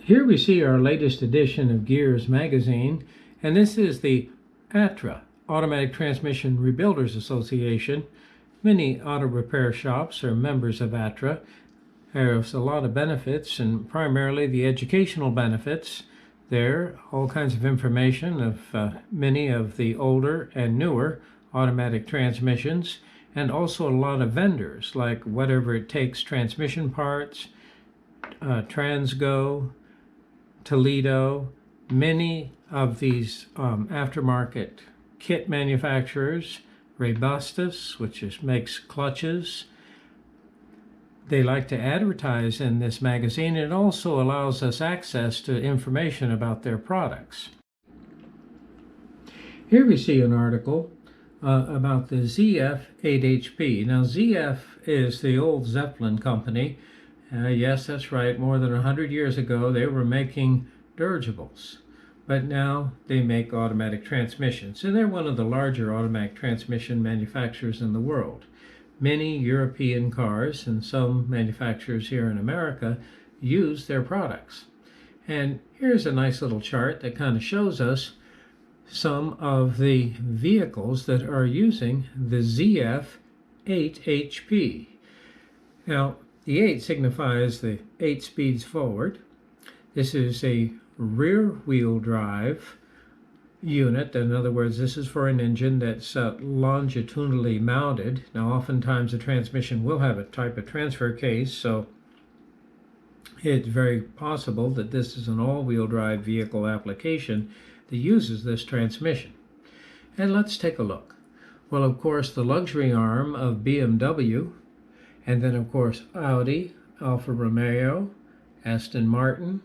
Here we see our latest edition of Gears magazine, and this is the ATRA, Automatic Transmission Rebuilders Association. Many auto repair shops are members of ATRA. There's a lot of benefits, and primarily the educational benefits. There all kinds of information of many of the older and newer automatic transmissions, and also a lot of vendors like Whatever It Takes transmission parts, Transgo, Toledo, many of these aftermarket kit manufacturers, Robustus, which makes clutches. They like to advertise in this magazine. It also allows us access to information about their products. Here we see an article about the ZF-8HP. Now, ZF is the old Zeppelin company. Yes, that's right. More than 100 years ago, they were making dirigibles, but now they make automatic transmissions. And they're one of the larger automatic transmission manufacturers in the world. Many European cars and some manufacturers here in America use their products. And here's a nice little chart that kind of shows us some of the vehicles that are using the ZF-8HP. Now, the 8 signifies the 8 speeds forward. This is a rear-wheel drive unit. In other words, this is for an engine that's longitudinally mounted. Now, oftentimes the transmission will have a type of transfer case, so it's very possible that this is an all-wheel drive vehicle application that uses this transmission. And let's take a look. Well, of course, the luxury arm of BMW, and then, of course, Audi, Alfa Romeo, Aston Martin,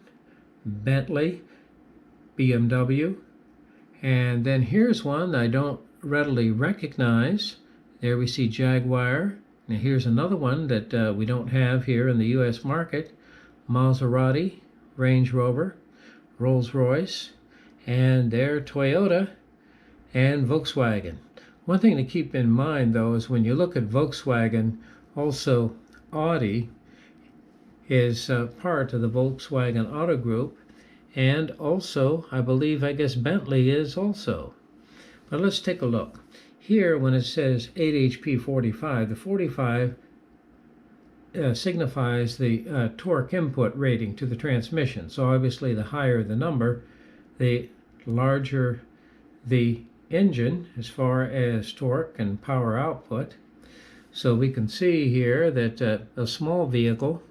Bentley, BMW, and then here's one I don't readily recognize. There we see Jaguar. Now here's another one that we don't have here in the U.S. market. Maserati, Range Rover, Rolls-Royce, and there Toyota and Volkswagen. One thing to keep in mind, though, is when you look at Volkswagen, also Audi is part of the Volkswagen Auto Group, and also I guess Bentley is also. But let's take a look. Here when it says 8HP 45, the 45 signifies the torque input rating to the transmission. So obviously the higher the number, the larger the engine as far as torque and power output. So we can see here that a small vehicle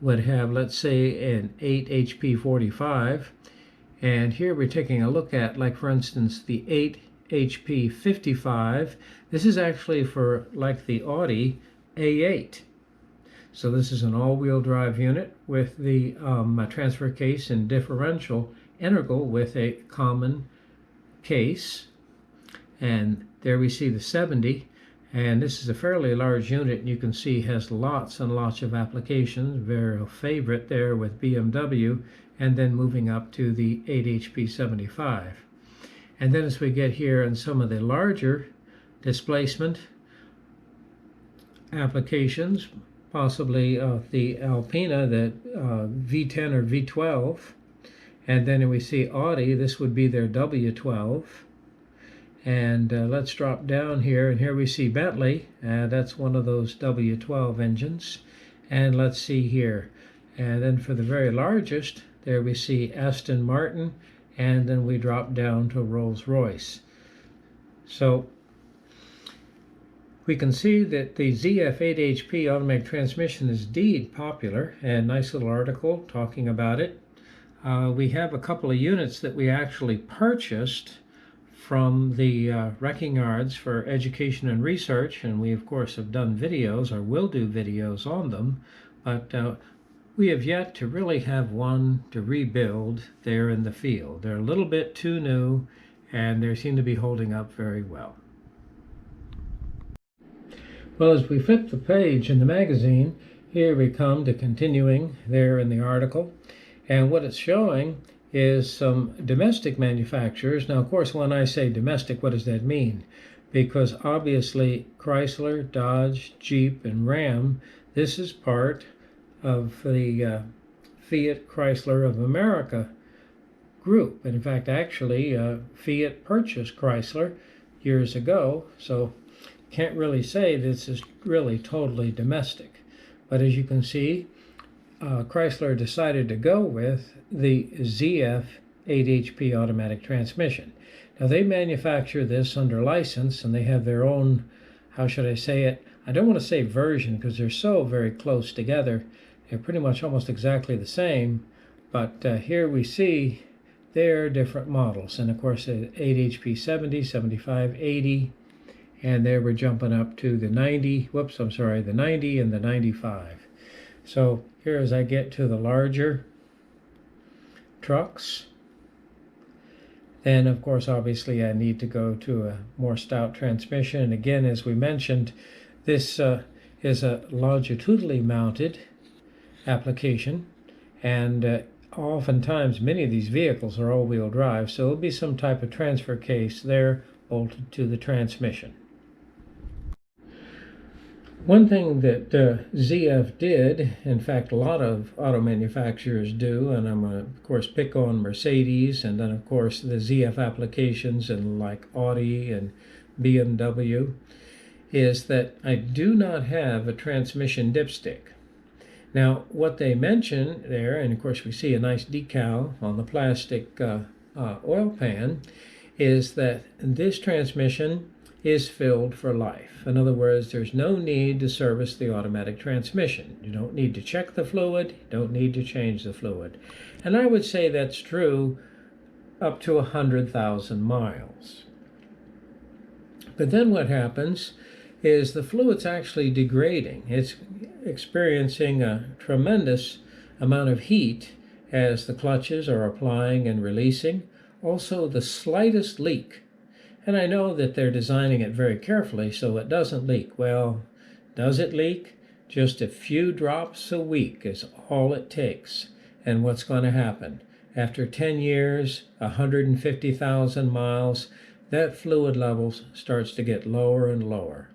would have, let's say, an 8 HP 45, and here we're taking a look at, like for instance, the 8 HP 55. This is actually for like the Audi A8. So this is an all-wheel drive unit with the transfer case and differential integral with a common case. And there we see the 70. And this is a fairly large unit, and you can see has lots and lots of applications. Very favorite there with BMW, and then moving up to the 8 HP 75. And then as we get here in some of the larger displacement applications, possibly the Alpina, the V10 or V12, and then we see Audi, this would be their W12. And let's drop down here, and here we see Bentley. That's one of those W12 engines. And let's see here. And then for the very largest, there we see Aston Martin, and then we drop down to Rolls-Royce. So we can see that the ZF-8HP automatic transmission is indeed popular, and nice little article talking about it. We have a couple of units that we actually purchased from the wrecking yards for education and research, and we of course have done videos or will do videos on them, but we have yet to really have one to rebuild there in the field. They're a little bit too new, and they seem to be holding up very well. Well, as we flip the page in the magazine, here we come to continuing there in the article, and what it's showing is some domestic manufacturers. Now, of course, when I say domestic, what does that mean? Because obviously Chrysler, Dodge, Jeep, and Ram, this is part of the Fiat Chrysler of America group. And in fact, actually, Fiat purchased Chrysler years ago, so can't really say this is really totally domestic. But as you can see, Chrysler decided to go with the ZF 8 HP automatic transmission. Now they manufacture this under license, and they have their own, how should I say it? I don't want to say version because they're so very close together. They're pretty much almost exactly the same. But here we see their different models. And of course, 8 HP 70, 75, 80. And there we're jumping up to the 90. Whoops, I'm sorry, the 90 and the 95. So here as I get to the larger trucks, then of course obviously I need to go to a more stout transmission. And again, as we mentioned, this is a longitudinally mounted application, and oftentimes many of these vehicles are all-wheel drive, so there'll be some type of transfer case there bolted to the transmission. One thing that ZF did, in fact a lot of auto manufacturers do, and I'm going to of course pick on Mercedes, and then of course the ZF applications and like Audi and BMW, is that I do not have a transmission dipstick. Now what they mention there, and of course we see a nice decal on the plastic oil pan, is that this transmission is filled for life. In other words, there's no need to service the automatic transmission. You don't need to check the fluid, you don't need to change the fluid. And I would say that's true up to 100,000 miles. But then what happens is the fluid's actually degrading. It's experiencing a tremendous amount of heat as the clutches are applying and releasing. Also, the slightest leak, and I know that they're designing it very carefully so it doesn't leak. Well, does it leak? Just a few drops a week is all it takes. And what's going to happen? After 10 years, 150,000 miles, that fluid level starts to get lower and lower.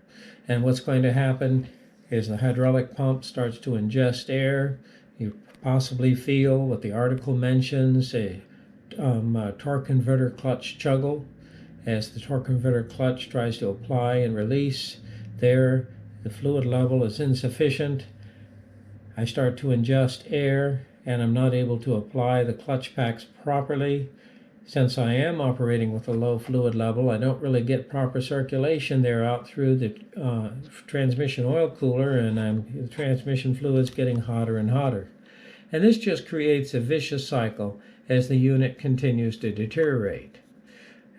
And what's going to happen is the hydraulic pump starts to ingest air. You possibly feel what the article mentions, a torque converter clutch chuggle. As the torque converter clutch tries to apply and release, there the fluid level is insufficient. I start to ingest air, and I'm not able to apply the clutch packs properly. Since I am operating with a low fluid level, I don't really get proper circulation there out through the transmission oil cooler, and the transmission fluid's getting hotter and hotter. And this just creates a vicious cycle as the unit continues to deteriorate.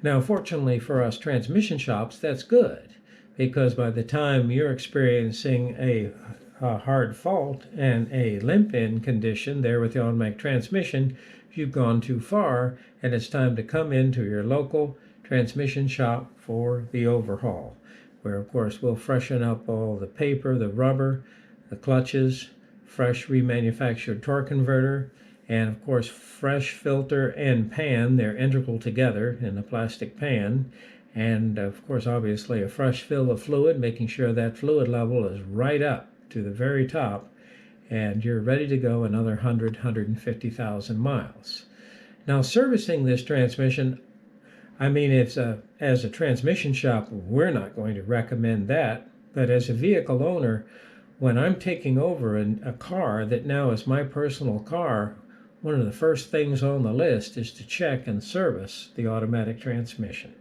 Now, fortunately for us transmission shops, that's good, because by the time you're experiencing a hard fault and a limp-in condition there with the automatic transmission, you've gone too far, and it's time to come into your local transmission shop for the overhaul, where of course we'll freshen up all the paper, the rubber, the clutches, fresh remanufactured torque converter, and of course fresh filter and pan. They're integral together in the plastic pan, and of course obviously a fresh fill of fluid, making sure that fluid level is right up to the very top, and you're ready to go another 150,000 miles. Now, servicing this transmission, I mean, as a transmission shop, we're not going to recommend that, but as a vehicle owner, when I'm taking over a car that now is my personal car, one of the first things on the list is to check and service the automatic transmission.